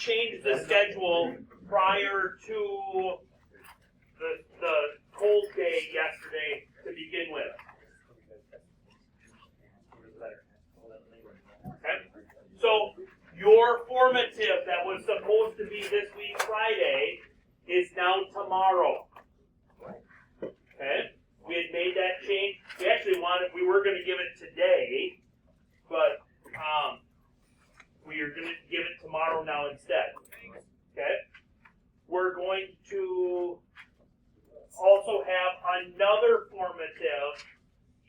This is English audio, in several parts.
changed the schedule prior to the cold day yesterday to begin with. Okay? So your formative that was supposed to be this week Friday is now tomorrow. Okay? We had made that change. We were going to give it today, but we are going to give it tomorrow now instead. Okay? We're going to also have another formative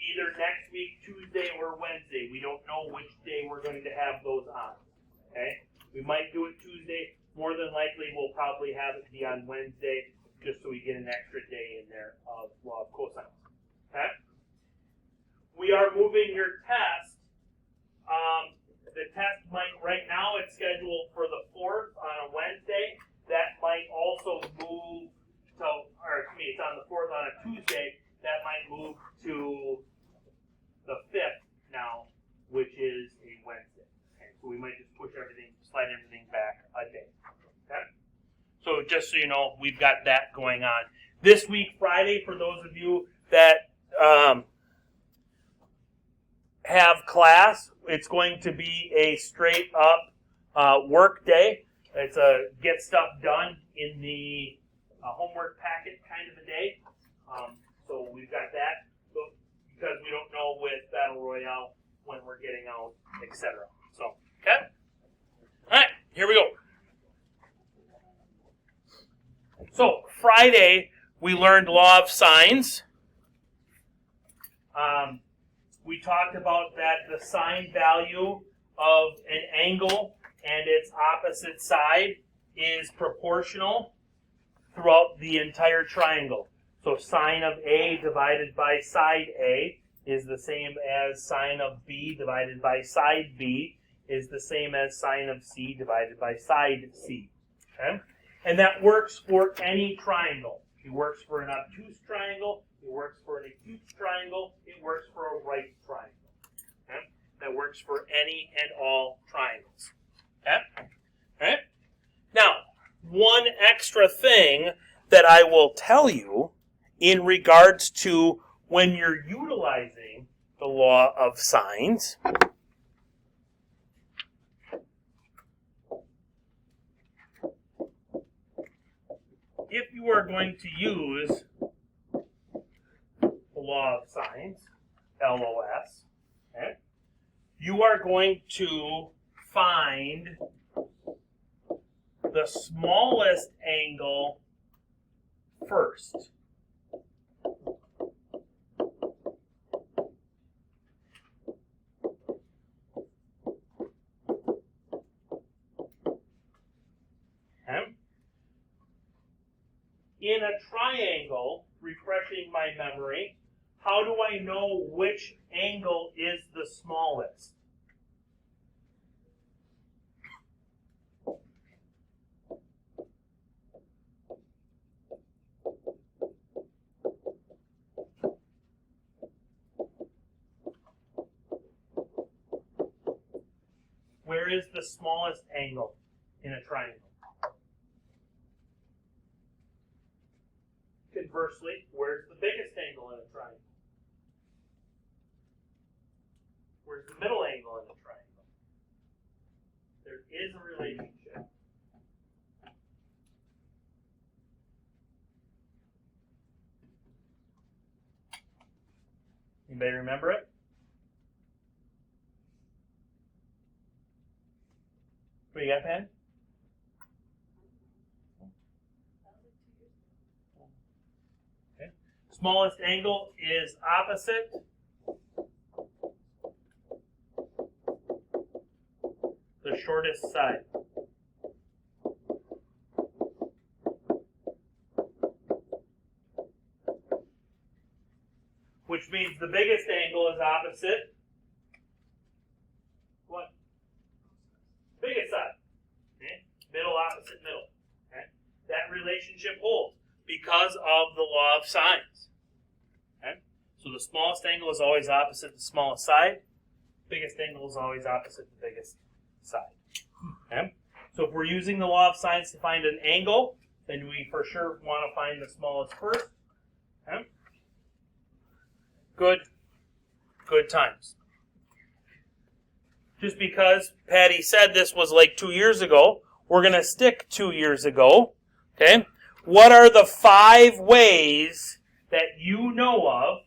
either next week, Tuesday or Wednesday. We don't know which day we're going to have those on. Okay? We might do it Tuesday. More than likely, we'll probably have it be on Wednesday, just so we get an extra day in there of law of cosine. Okay? We are moving your test. The test might, right now it's scheduled for the 4th on a Wednesday. That might also move to, it's on the 4th on a Tuesday. That might move to the 5th now, which is a Wednesday. Okay, so we might just slide everything back a day. Okay? So just so you know, we've got that going on. This week, Friday, for those of you that have class, it's going to be a straight up work day. It's a get stuff done in the homework packet kind of a day. So we've got that, because we don't know with Battle Royale when we're getting out, etc. So, okay? All right, here we go. So, Friday, we learned law of sines. We talked about that the sine value of an angle and its opposite side is proportional throughout the entire triangle. So sine of A divided by side A is the same as sine of B divided by side B is the same as sine of C divided by side C. Okay? And that works for any triangle. It works for an obtuse triangle. It works for an acute triangle. It works for a right triangle. Okay? That works for any and all triangles. Okay? All right? Now, one extra thing that I will tell you in regards to when you're utilizing the law of sines. If you are going to use the law of sines, LOS, okay, you are going to find the smallest angle first. Okay. In a triangle, refreshing my memory, how do I know which angle is the smallest? Where is the smallest angle in a triangle? Conversely, where's the biggest angle in a triangle? Where's the middle angle in a triangle? There is a relationship. Anybody remember it? What, you got a pen? Okay. Smallest angle is opposite the shortest side. Which means the biggest angle is opposite what? Biggest side. Okay? Middle opposite middle. Okay? That relationship holds because of the law of sines. Okay? So the smallest angle is always opposite the smallest side. Biggest angle is always opposite the biggest side. Okay? So if we're using the law of sines to find an angle, then we for sure want to find the smallest first. Okay? Good times. Just because Patty said this was like 2 years ago, we're going to stick 2 years ago. Okay? What are the 5 ways that you know of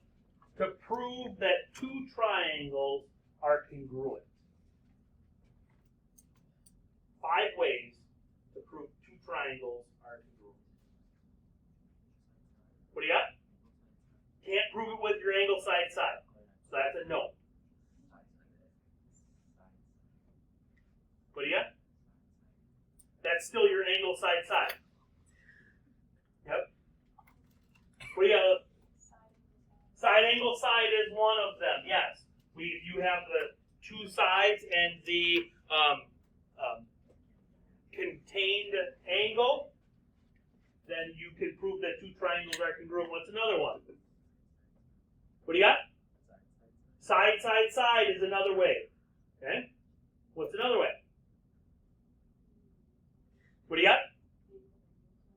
to prove that 2 triangles are congruent? 5 ways to prove 2 triangles are congruent. What do you got? Can't prove it with your angle side. So that's a no. What do you got? That's still your angle side. Yep. What do you got? Side angle side is one of them. Yes. You have the 2 sides and the contained angle. Then you can prove that 2 triangles are congruent. What's another one? What do you got? Side is another way. Okay? What's another way? What do you got?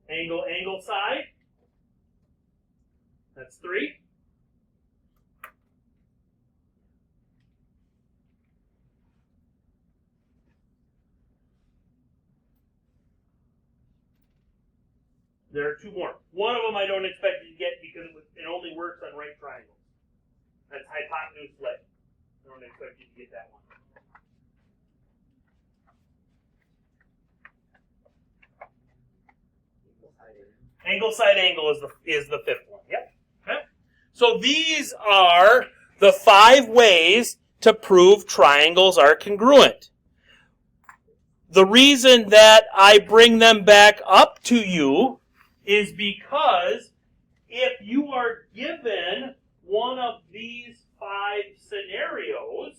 Angle side. That's 3. There are 2 more. One of them I don't expect you to get because it only works on right triangles. That's hypotenuse leg. I don't expect you to get that one. Angle side angle is the 5th one. Yep. Okay. So these are the 5 ways to prove triangles are congruent. The reason that I bring them back up to you is because if you are given one of these 5 scenarios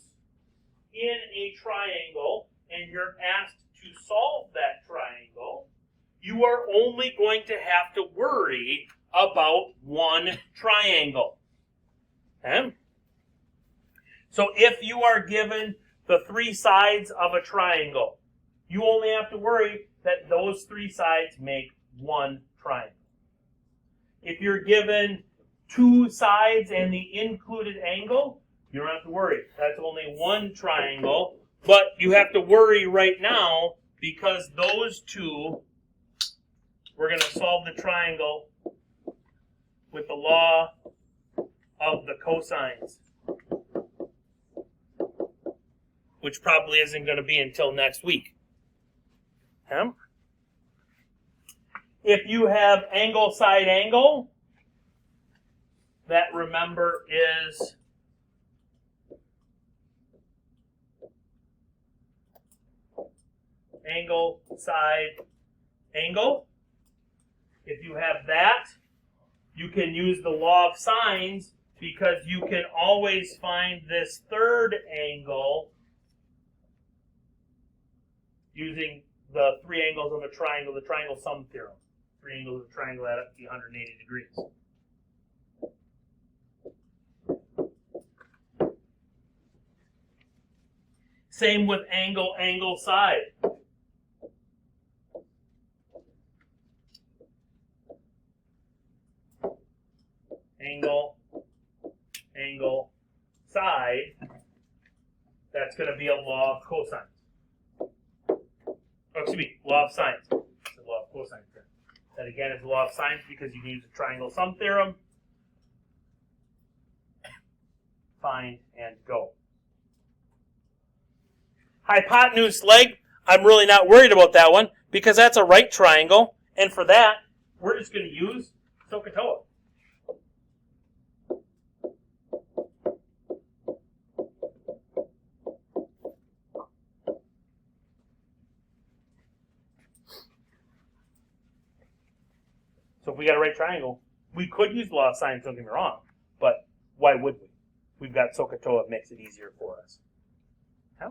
in a triangle and you're asked to solve that triangle, you are only going to have to worry about one triangle. Okay? So if you are given the 3 sides of a triangle, you only have to worry that those 3 sides make one triangle. If you're given 2 sides and the included angle, you don't have to worry. That's only one triangle. But you have to worry right now because those 2, we're going to solve the triangle with the law of the cosines, which probably isn't going to be until next week. Okay? If you have angle side angle, that remember is angle side angle. If you have that, you can use the law of sines because you can always find this 3rd angle using the 3 angles of a triangle, the triangle sum theorem. 3 angles of a triangle add up to 180 degrees. Same with angle side. Angle side, that's going to be a law of cosines. Oh, excuse me, law of sines. It's a law of cosines. That again is the law of sines because you can use the triangle sum theorem. Find and go. Hypotenuse leg, I'm really not worried about that one because that's a right triangle. And for that, we're just going to use SOHCAHTOA. So if we got a right triangle, we could use the law of sines, don't get me wrong, but why would we? We've got SOHCAHTOA, it makes it easier for us. Okay?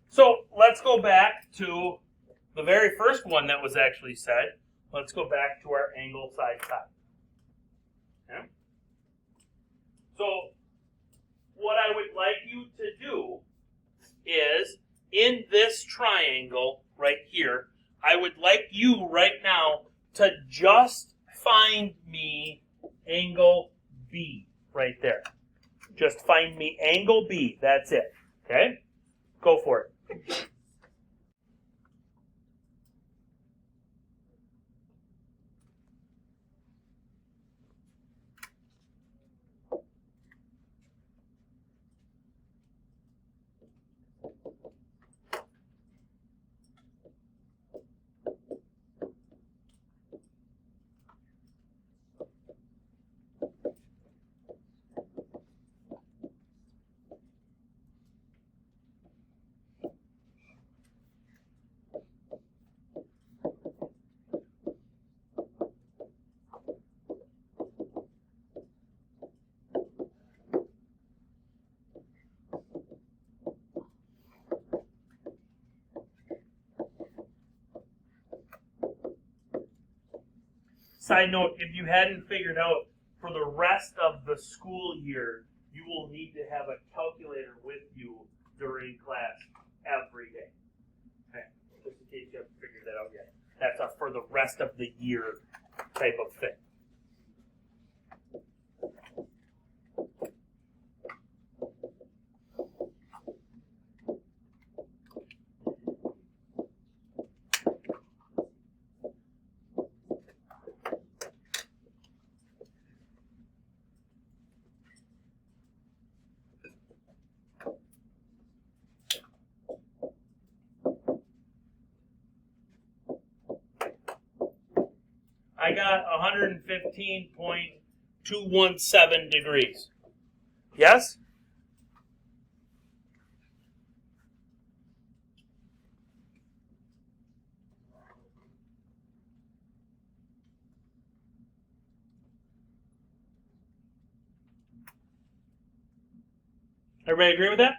So let's go back to the very first one that was actually said. Let's go back to our angle side. Okay? So in this triangle right here, I would like you right now to just find me angle B right there. Just find me angle B. That's it. Okay? Go for it. Side note, if you hadn't figured out, for the rest of the school year, you will need to have a calculator with you during class every day. Okay, just in case you haven't figured that out yet. That's a for the rest of the year type of thing. I got 115.217 degrees. Yes? Everybody agree with that?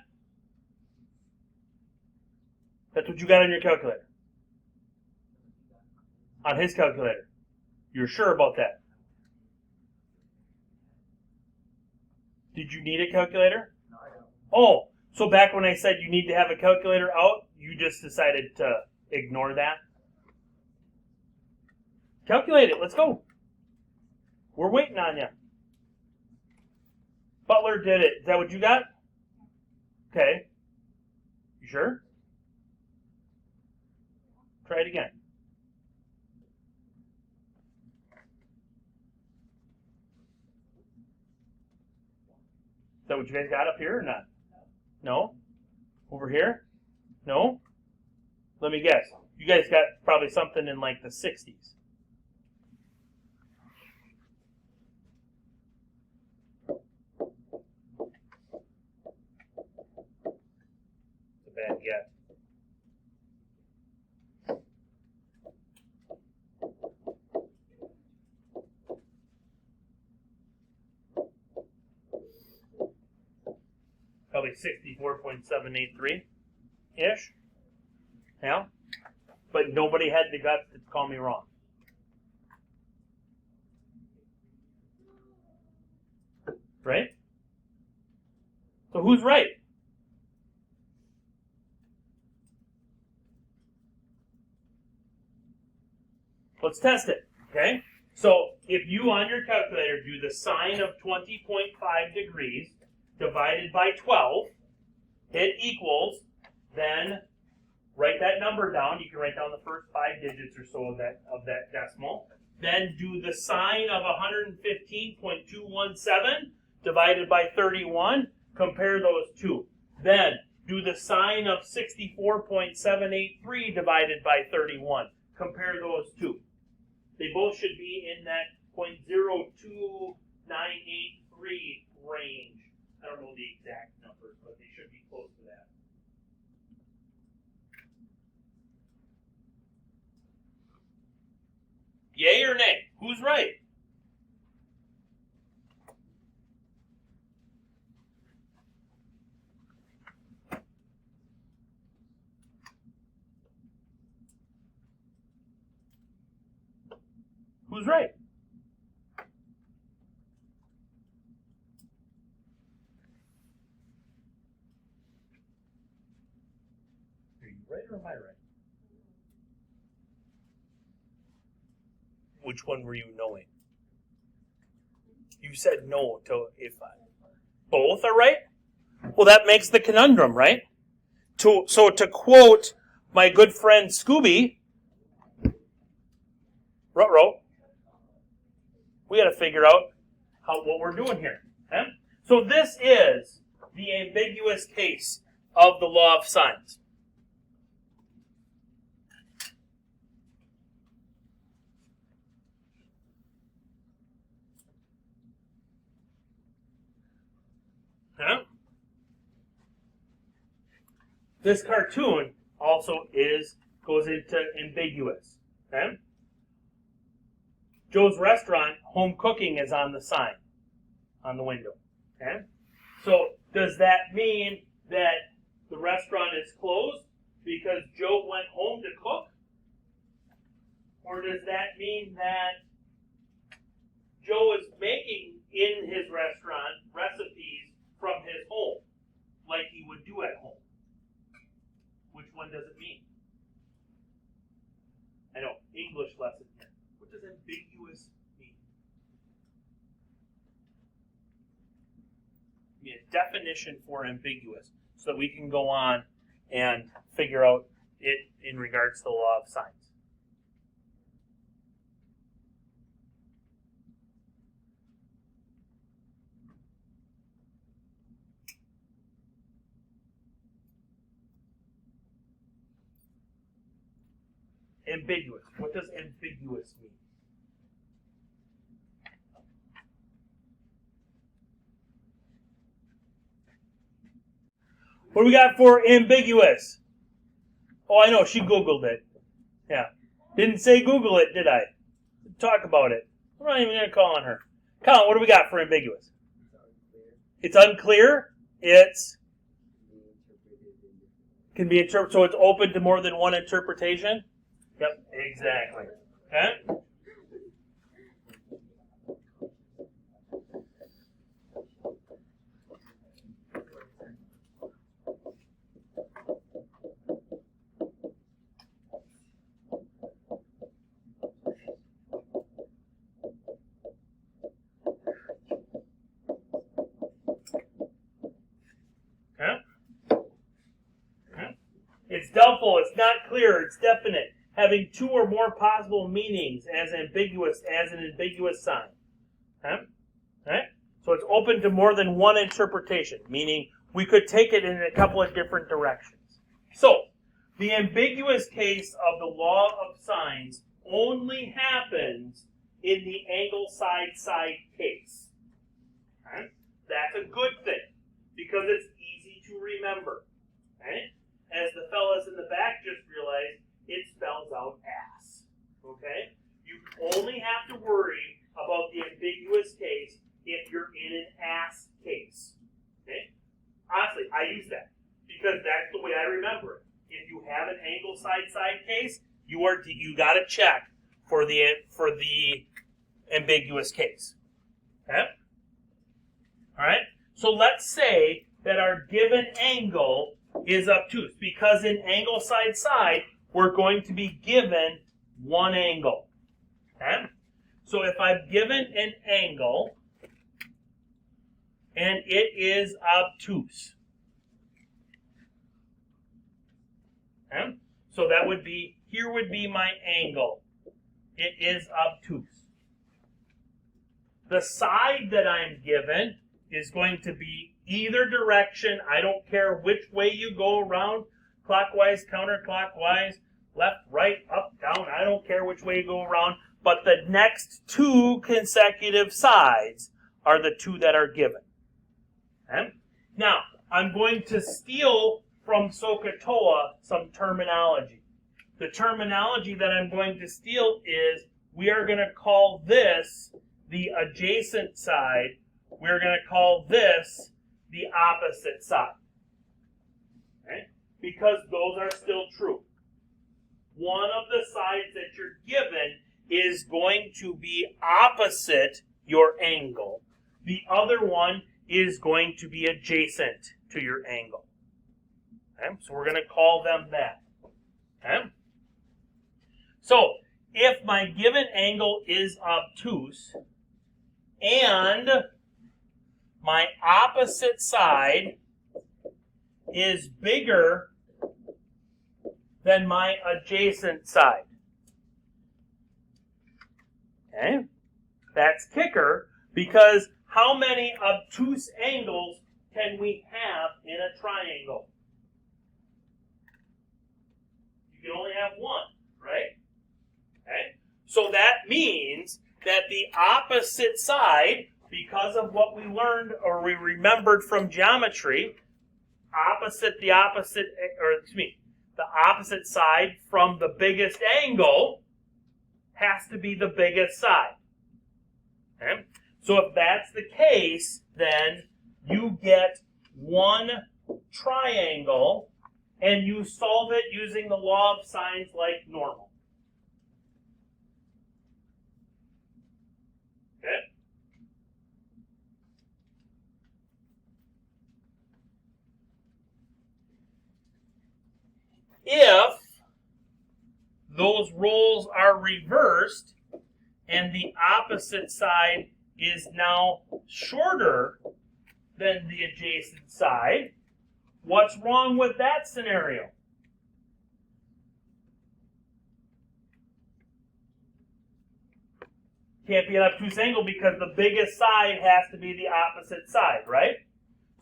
That's what you got on your calculator. On his calculator. You're sure about that? Did you need a calculator? No, I don't. Oh, so back when I said you need to have a calculator out, you just decided to ignore that? Calculate it. Let's go. We're waiting on you. Butler did it. Is that what you got? Okay. You sure? Try it again. Is that what you guys got up here or not? No? Over here? No? Let me guess. You guys got probably something in like the 60s. It's a bad guess. Probably 64.783-ish. Yeah? But nobody had the guts to call me wrong. Right? So who's right? Let's test it, okay? So if you on your calculator do the sine of 20.5 degrees divided by 12, it equals, then write that number down. You can write down the first 5 digits or so of that decimal. Then do the sine of 115.217 divided by 31. Compare those two. Then do the sine of 64.783 divided by 31. Compare those two. They both should be in that 0.02983 range. I don't know the exact numbers, but they should be close to that. Yay or nay? Who's right? Who's right? right or am I right? Which one were you knowing? You said no to if both are right? Well, that makes the conundrum, right? So to quote my good friend Scooby, Ruh-roh, we got to figure out what we're doing here. Okay? So this is the ambiguous case of the law of signs. Okay? This cartoon also goes into ambiguous. Okay? Joe's Restaurant, home cooking is on the sign, on the window. Okay? So does that mean that the restaurant is closed because Joe went home to cook? Or does that mean that Joe is making in his restaurant recipes from his home, like he would do at home? Which one does it mean? I know, English lesson here. What does ambiguous mean? Give me a definition for ambiguous so that we can go on and figure out it in regards to the law of signs. Ambiguous. What does ambiguous mean? What do we got for ambiguous? Oh, I know. She Googled it. Yeah. Didn't say Google it, did I? Talk about it. I'm not even going to call on her. Colin, what do we got for ambiguous? It's unclear. It's can be interpreted. So it's open to more than one interpretation? Yep, exactly. Okay? It's doubtful, it's not clear, it's definite, having two or more possible meanings as ambiguous as an ambiguous sign. Okay? Okay? So it's open to more than one interpretation, meaning we could take it in a couple of different directions. So, the ambiguous case of the law of signs only happens in the angle side case. Okay? That's a good thing, because it's easy to remember. Okay? As the fellas in the back just realized, it spells out ass. Okay? You only have to worry about the ambiguous case if you're in an ass case. Okay? Honestly, I use that because that's the way I remember it. If you have an angle side case, you got to check for the ambiguous case. Okay? All right? So let's say that our given angle is obtuse, because in angle side, we're going to be given one angle. Okay? So if I'm given an angle, and it is obtuse. Okay? So that would be, here would be my angle. It is obtuse. The side that I'm given is going to be either direction. I don't care which way you go around, clockwise, counterclockwise, left, right, up, down. I don't care which way you go around, but the next two consecutive sides are the two that are given. Okay? Now, I'm going to steal from SOHCAHTOA some terminology. The terminology that I'm going to steal is, we are going to call this the adjacent side. We're going to call this the opposite side. Okay? Because those are still true. One of the sides that you're given is going to be opposite your angle. The other one is going to be adjacent to your angle. Okay? So we're going to call them that. Okay? So, if my given angle is obtuse and my opposite side is bigger than my adjacent side. Okay? That's kicker, because how many obtuse angles can we have in a triangle? You can only have one, right? Okay? So that means that the opposite side, because of what we learned or we remembered from geometry, the opposite side from the biggest angle has to be the biggest side. Okay? So if that's the case, then you get one triangle and you solve it using the law of sines like normal. Okay? If those roles are reversed and the opposite side is now shorter than the adjacent side, what's wrong with that scenario? Can't be an obtuse angle because the biggest side has to be the opposite side, right?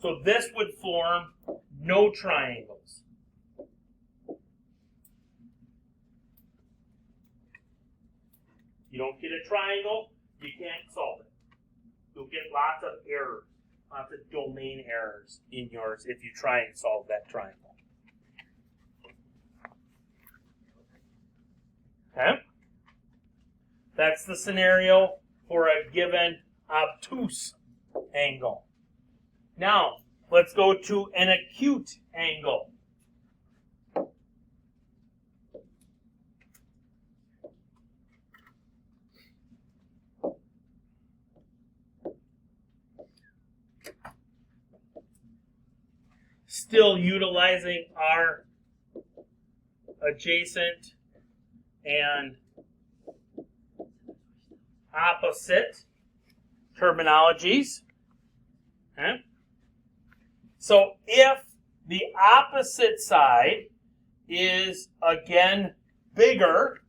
So this would form no triangles. You don't get a triangle, you can't solve it. You'll get lots of errors, lots of domain errors in yours if you try and solve that triangle. Okay? That's the scenario for a given obtuse angle. Now, let's go to an acute angle. Still utilizing our adjacent and opposite terminologies. Okay? So if the opposite side is again bigger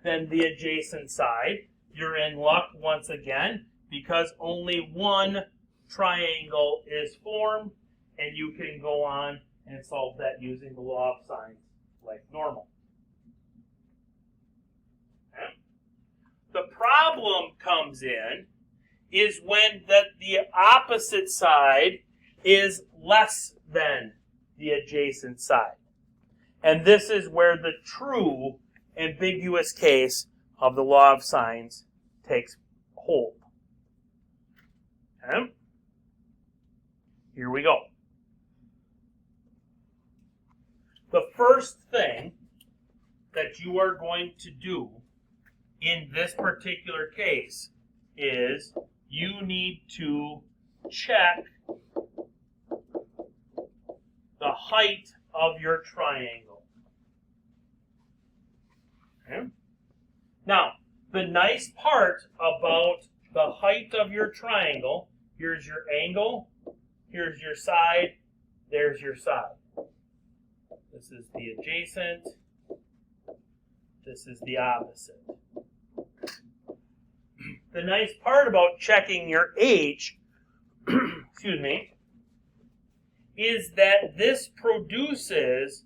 than the adjacent side, you're in luck once again, because only one triangle is formed, and you can go on and solve that using the law of sines like normal. Okay? The problem comes in is when the opposite side is less than the adjacent side. And this is where the true ambiguous case of the law of sines takes hold. Okay? Here we go. The first thing that you are going to do in this particular case is you need to check the height of your triangle. Okay? Now, the nice part about the height of your triangle, here's your angle, here's your side, there's your side. This is the adjacent, this is the opposite. The nice part about checking your H, excuse me, is that this produces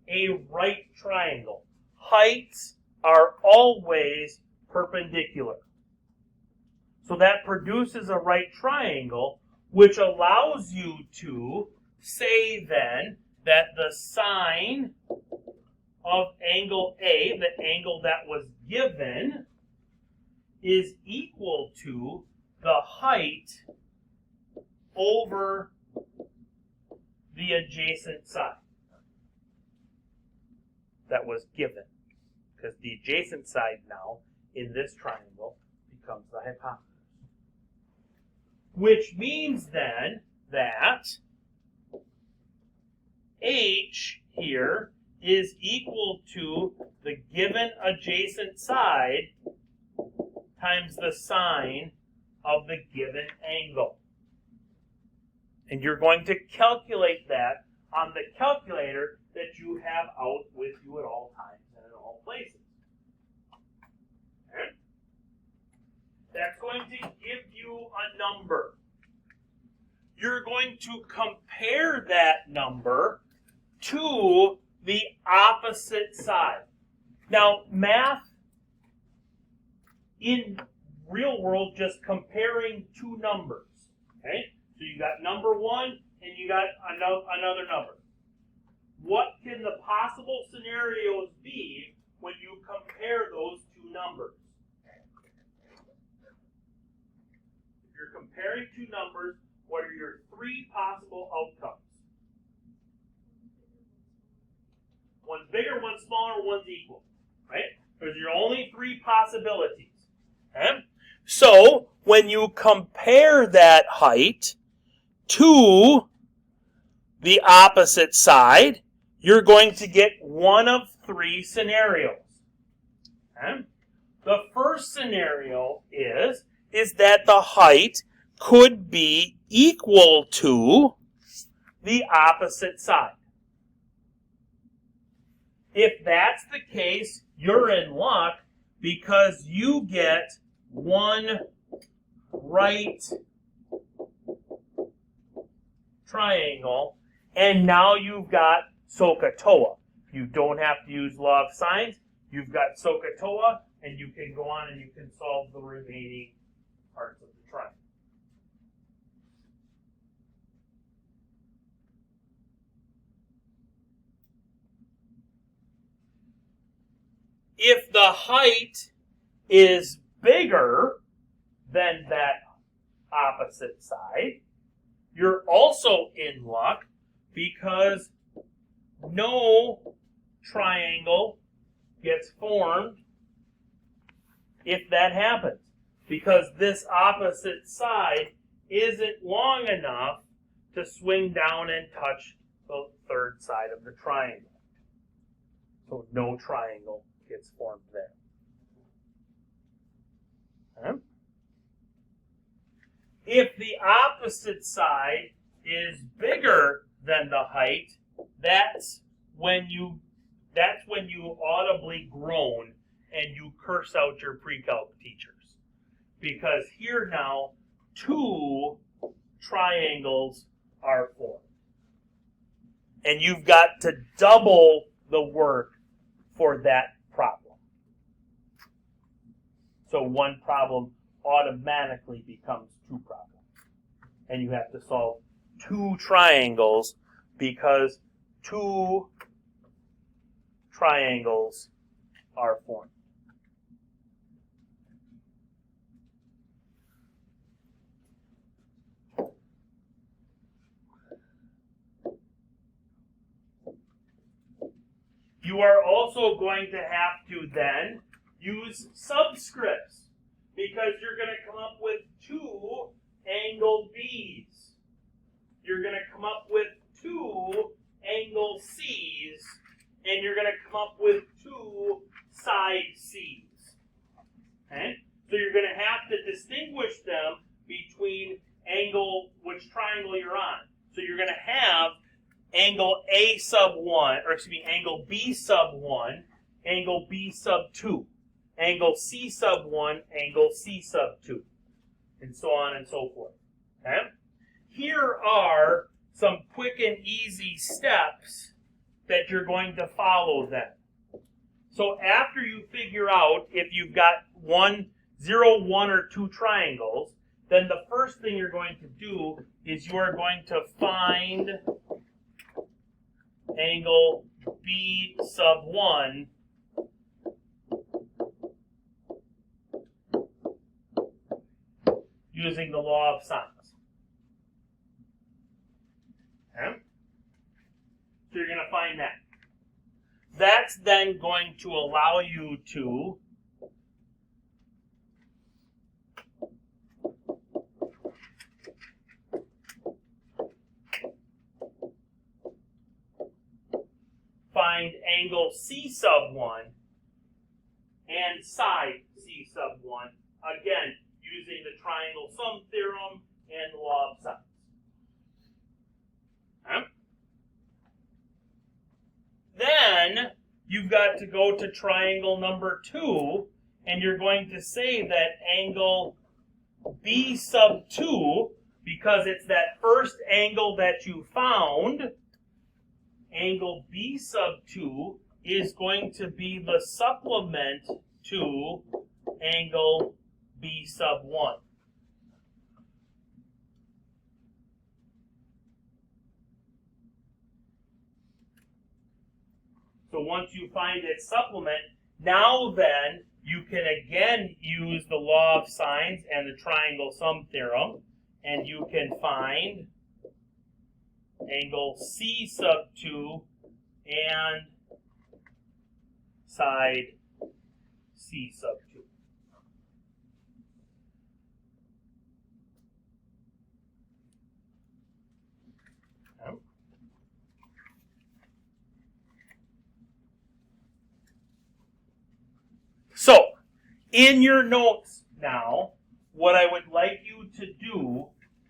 a right triangle. Heights are always perpendicular. So that produces a right triangle, which allows you to say then that the sine of angle A, the angle that was given, is equal to the height over the adjacent side that was given. Because the adjacent side now in this triangle becomes the hypotenuse. Which means then that H here is equal to the given adjacent side times the sine of the given angle. And you're going to calculate that on the calculator that you have out with you at all times and in all places. Okay? That's going to give you a number. You're going to compare that number to the opposite side. Now, math in real world, just comparing two numbers. Okay? So you got number one and you got another number. What can the possible scenarios be when you compare those two numbers? If you're comparing two numbers, what are your three possible outcomes? One's bigger, one's smaller, one's equal. Right? Those are your only three possibilities. Okay? So, when you compare that height to the opposite side, you're going to get one of three scenarios. Okay? The first scenario is that the height could be equal to the opposite side. If that's the case, you're in luck because you get one right triangle, and now you've got SOHCAHTOA. You don't have to use law of sines. You've got SOHCAHTOA, and you can go on and you can solve the remaining parts of the triangle. If the height is bigger than that opposite side, you're also in luck because no triangle gets formed if that happens, because this opposite side isn't long enough to swing down and touch the third side of the triangle. So no triangle gets formed there. Okay? If the opposite side is bigger than the height, that's when you audibly groan and you curse out your pre-calc teachers. Because here now, two triangles are formed. And you've got to double the work for that problem. So one problem automatically becomes two problems. And you have to solve two triangles because two triangles are formed. You are also going to have to then use subscripts because you're going to come up with two angle B's. You're going to come up with two angle C's, and you're going to come up with two side C's. Okay? So you're going to have to distinguish them between which triangle you're on. So you're going to have angle A sub 1, angle B sub 1, angle B sub 2, angle C sub 1, angle C sub 2, and so on and so forth. Okay? Here are some quick and easy steps that you're going to follow then. So after you figure out if you've got 0, 1, or 2 triangles, then the first thing you're going to do is you are going to find angle B sub 1 using the law of sines. Okay? So you're going to find that. That's then going to allow you to find angle C sub 1 and side C sub 1, again, using the triangle sum theorem and the law of sides. Okay. Then you've got to go to triangle number 2, and you're going to say that angle B sub 2, because it's that first angle that you found, angle B sub 2 is going to be the supplement to angle B sub 1. So once you find its supplement, now then you can again use the law of sines and the triangle sum theorem, and you can find angle C sub 2 and side C sub 2. Okay. So, in your notes now, what I would like you to do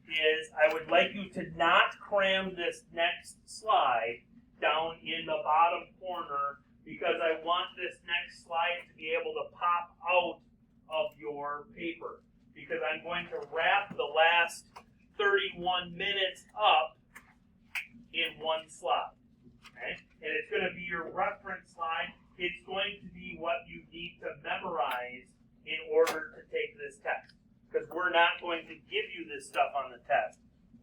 is I would like you to not cram this next slide down in the bottom corner, because I want this next slide to be able to pop out of your paper, because I'm going to wrap the last 31 minutes up in one slide. Okay? And it's going to be your reference slide. It's going to be what you need to memorize in order to take this test, because we're not going to give you this stuff on the test.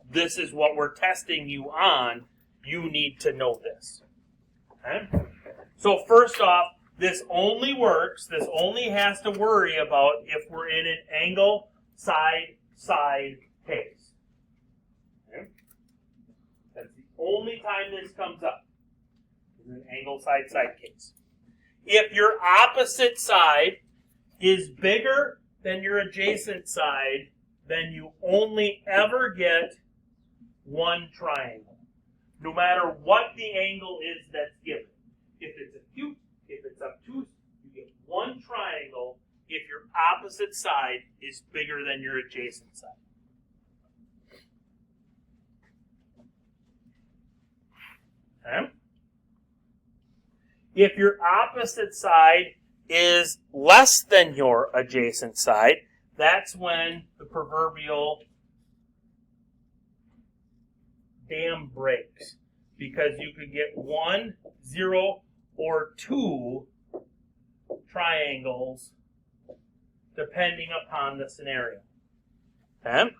This is what we're testing you on. You need to know this. Okay? So first off, this only works, this only has to worry about if we're in an angle side case. Okay? That's the only time this comes up, is an angle side case. If your opposite side is bigger than your adjacent side, then you only ever get one triangle, no matter what the angle is that's given. If it's acute, if it's obtuse, you get one triangle if your opposite side is bigger than your adjacent side. Okay? If your opposite side is less than your adjacent side, that's when the proverbial dam breaks, because you could get 1, 0, or 2 triangles depending upon the scenario. Okay?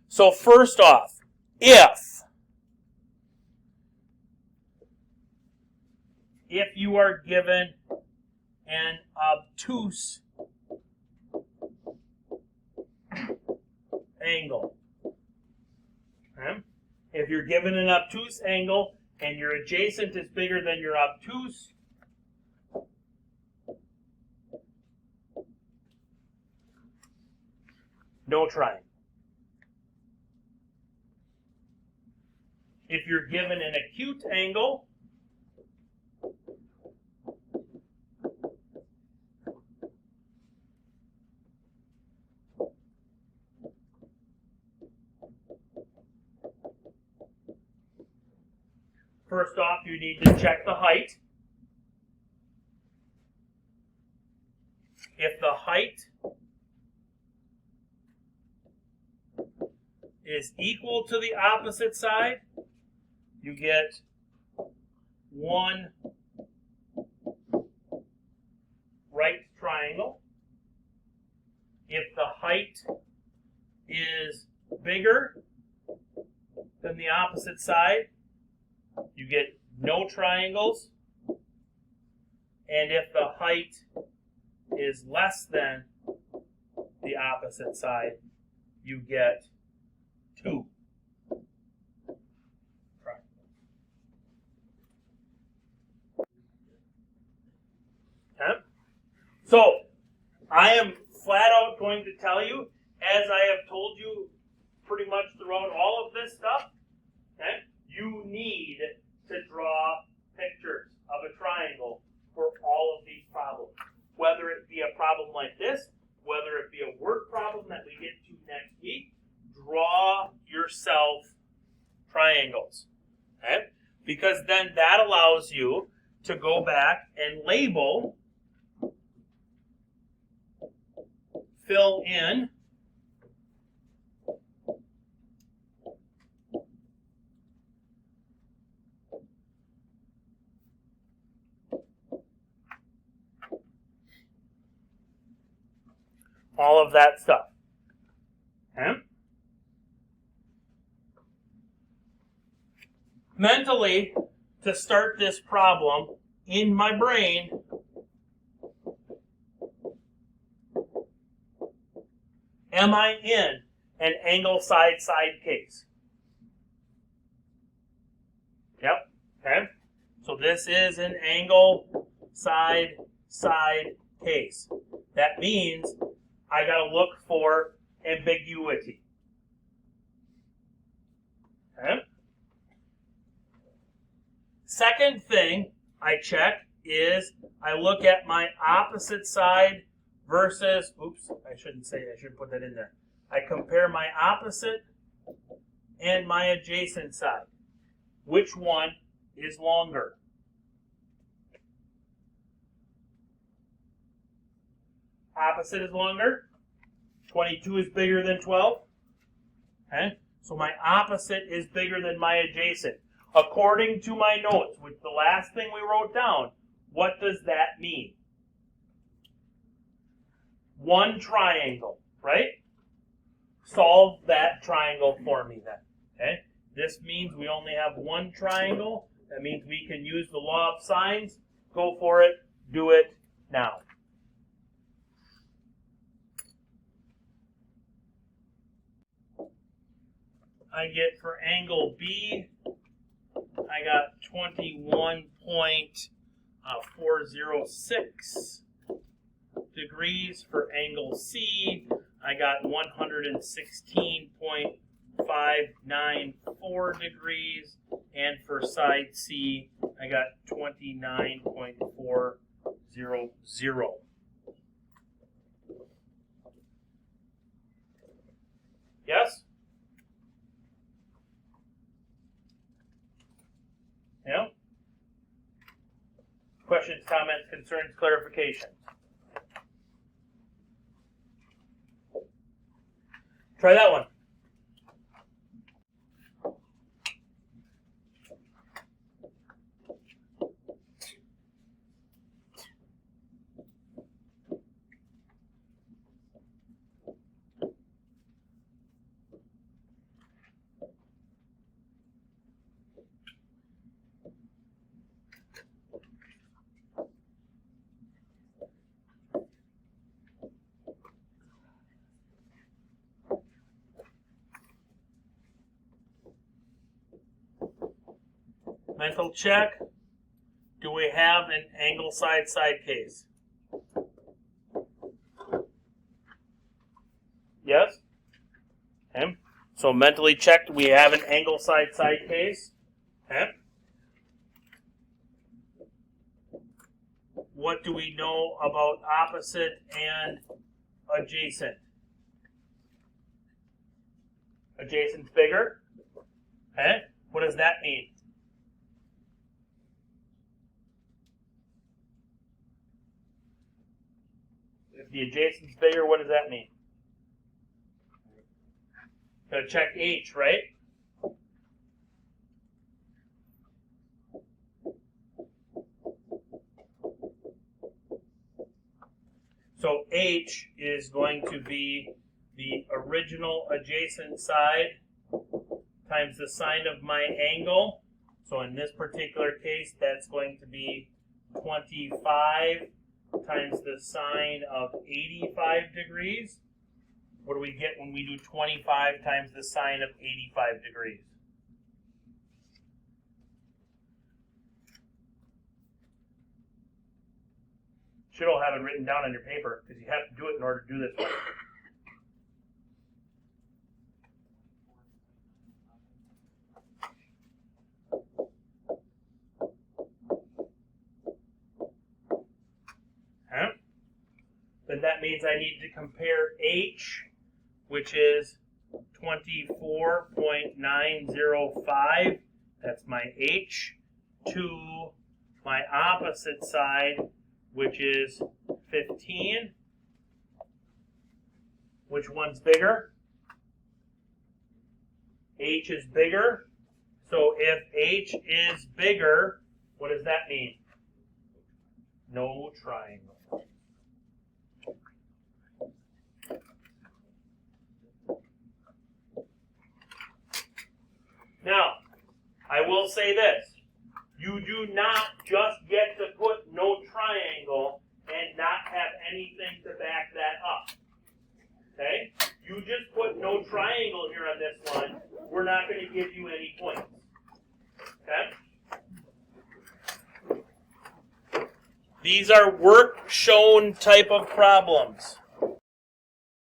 So first off, if you are given an obtuse angle, okay? If you're given an obtuse angle and your adjacent is bigger than your obtuse, no triangle. If you're given an acute angle, first off, you need to check the height. If the height is equal to the opposite side, you get one right triangle. If the height is bigger than the opposite side, you get no triangles. And if the height is less than the opposite side, you get 2 triangles. Okay? So, I am flat out going to tell you, as I have told you pretty much throughout all of this stuff, okay, you need to draw pictures. yourself triangles. Okay? Because then that allows you to go back and label, fill in all of that stuff. Okay? Mentally, to start this problem, in my brain, am I in an angle side-side case? Yep. Okay. So this is an angle side-side case. That means I got to look for ambiguity. Okay. Second thing I check is I look at my opposite side versus, oops, I shouldn't put that in there. I compare my opposite and my adjacent side. Which one is longer? Opposite is longer. 22 is bigger than 12. Okay? So my opposite is bigger than my adjacent. According to my notes, with the last thing we wrote down, what does that mean? One triangle, right? Solve that triangle for me then. Okay? This means we only have one triangle. That means we can use the law of sines. Go for it. Do it now. I get for angle B, I got 21.406 degrees. For angle C, I got 116.594 degrees. And for side C, I got 29.400. Yes? Yeah? Questions, comments, concerns, clarifications? Try that one. Mental check. Do we have an angle side-side case? Yes? Okay. So mentally checked, we have an angle side-side case. Okay. What do we know about opposite and adjacent? Adjacent's bigger. Okay. What does that mean? If the adjacent's bigger, what does that mean? Gotta check H, right? So H is going to be the original adjacent side times the sine of my angle. So in this particular case, that's going to be 25 times the sine of 85 degrees. What do we get when we do 25 times the sine of 85 degrees? Should all have it written down on your paper because you have to do it in order to do this one. Then that means I need to compare H, which is 24.905, that's my H, to my opposite side, which is 15. Which one's bigger? H is bigger. So if H is bigger, what does that mean? No triangle. Now, I will say this. You do not just get to put no triangle and not have anything to back that up. Okay? You just put no triangle here on this one. We're not going to give you any points. Okay? These are work shown type of problems.